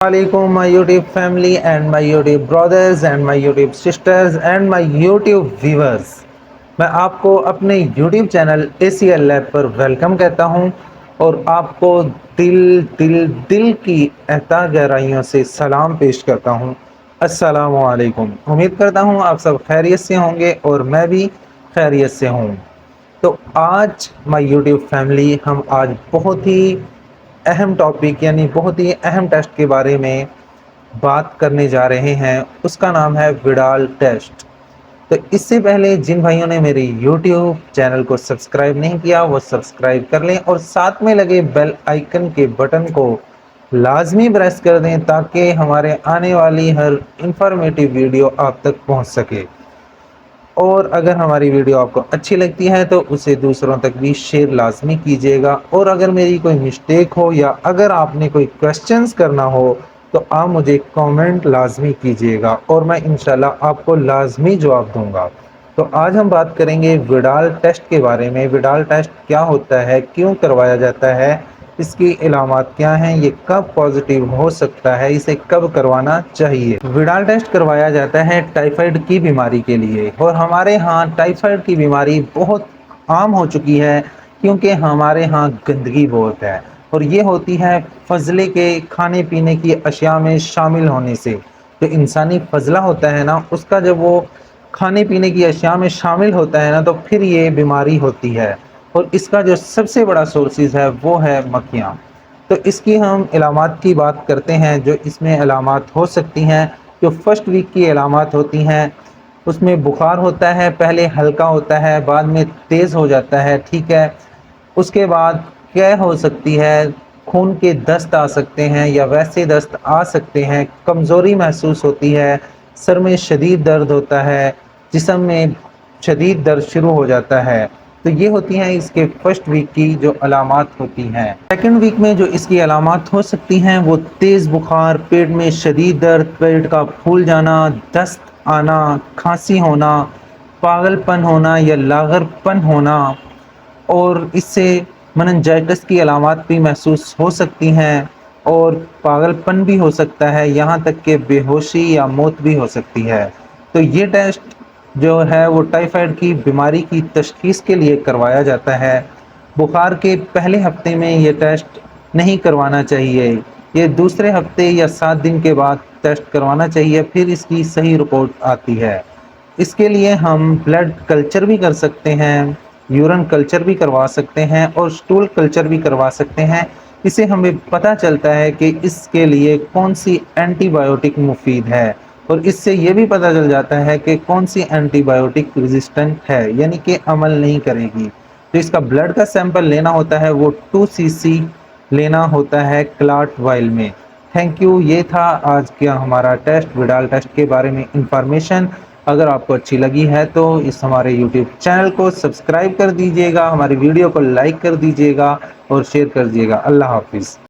Alaikum, my YouTube family and my YouTube brothers and my YouTube sisters and my YouTube viewers. میں آپ کو اپنے YouTube channel ACL lab پر welcome کہتا ہوں اور آپ کو دل کی احتہ گہرائیوں سے سلام پیش کرتا ہوں. السلام علیکم. امید کرتا ہوں آپ سب خیریت سے ہوں گے اور میں بھی خیریت سے ہوں. تو آج my YouTube فیملی ہم آج بہت ہی اہم ٹاپک یعنی بہت ہی اہم ٹیسٹ کے بارے میں بات کرنے جا رہے ہیں. اس کا نام ہے وڈال ٹیسٹ. تو اس سے پہلے جن بھائیوں نے میری یوٹیوب چینل کو سبسکرائب نہیں کیا وہ سبسکرائب کر لیں اور ساتھ میں لگے بیل آئیکن کے بٹن کو لازمی پریس کر دیں تاکہ ہمارے آنے والی ہر انفارمیٹیو ویڈیو آپ تک پہنچ سکے. اور اگر ہماری ویڈیو آپ کو اچھی لگتی ہے تو اسے دوسروں تک بھی شیئر لازمی کیجیے گا. اور اگر میری کوئی مسٹیک ہو یا اگر آپ نے کوئی کویسچنز کرنا ہو تو آپ مجھے کامنٹ لازمی کیجیے گا اور میں انشاءاللہ آپ کو لازمی جواب دوں گا. تو آج ہم بات کریں گے وڈال ٹیسٹ کے بارے میں. وڈال ٹیسٹ کیا ہوتا ہے، کیوں کروایا جاتا ہے، اس کی علامات کیا ہیں، یہ کب پازیٹیو ہو سکتا ہے، اسے کب کروانا چاہیے. وڈال ٹیسٹ کروایا جاتا ہے ٹائیفائڈ کی بیماری کے لیے اور ہمارے ہاں ٹائیفائڈ کی بیماری بہت عام ہو چکی ہے کیونکہ ہمارے ہاں گندگی بہت ہے اور یہ ہوتی ہے فضلے کے کھانے پینے کی اشیاء میں شامل ہونے سے. جو انسانی فضلہ ہوتا ہے نا اس کا جب وہ کھانے پینے کی اشیاء میں شامل ہوتا ہے نا تو پھر یہ بیماری ہوتی ہے. اور اس کا جو سب سے بڑا سورسز ہے وہ ہے مکھیاں. تو اس کی ہم علامات کی بات کرتے ہیں جو اس میں علامات ہو سکتی ہیں. جو فرسٹ ویک کی علامات ہوتی ہیں اس میں بخار ہوتا ہے، پہلے ہلکا ہوتا ہے بعد میں تیز ہو جاتا ہے. ٹھیک ہے، اس کے بعد کیا ہو سکتی ہے، خون کے دست آ سکتے ہیں یا ویسے دست آ سکتے ہیں، کمزوری محسوس ہوتی ہے، سر میں شدید درد ہوتا ہے، جسم میں شدید درد شروع ہو جاتا ہے. تو یہ ہوتی ہیں اس کے فرسٹ ویک کی جو علامات ہوتی ہیں. سیکنڈ ویک میں جو اس کی علامات ہو سکتی ہیں وہ تیز بخار، پیٹ میں شدید درد، پیٹ کا پھول جانا، دست آنا، کھانسی ہونا، پاگل پن ہونا یا لاغر پن ہونا. اور اس سے مننجائٹس کی علامات بھی محسوس ہو سکتی ہیں اور پاگل پن بھی ہو سکتا ہے، یہاں تک کہ بے ہوشی یا موت بھی ہو سکتی ہے. تو یہ ٹیسٹ جو ہے وہ ٹائیفائڈ کی بیماری کی تشخیص کے لیے کروایا جاتا ہے. بخار کے پہلے ہفتے میں یہ ٹیسٹ نہیں کروانا چاہیے، یہ دوسرے ہفتے یا 7 دن کے بعد ٹیسٹ کروانا چاہیے، پھر اس کی صحیح رپورٹ آتی ہے. اس کے لیے ہم بلڈ کلچر بھی کر سکتے ہیں، یورین کلچر بھی کروا سکتے ہیں اور سٹول کلچر بھی کروا سکتے ہیں. اس سے ہمیں پتہ چلتا ہے کہ اس کے لیے کون سی اینٹی بایوٹک مفید ہے اور اس سے یہ بھی پتہ چل جاتا ہے کہ کون سی اینٹی بایوٹک ریزسٹنٹ ہے یعنی کہ عمل نہیں کرے گی. تو اس کا بلڈ کا سیمپل لینا ہوتا ہے وہ 2 cc لینا ہوتا ہے کلاٹ وائل میں. Thank you. یہ تھا آج کا ہمارا ٹیسٹ، وڈال ٹیسٹ کے بارے میں انفارمیشن. اگر آپ کو اچھی لگی ہے تو اس ہمارے یوٹیوب چینل کو سبسکرائب کر دیجیے گا، ہماری ویڈیو کو لائک کر دیجیے گا اور شیئر کر دیجیے گا. اللہ حافظ.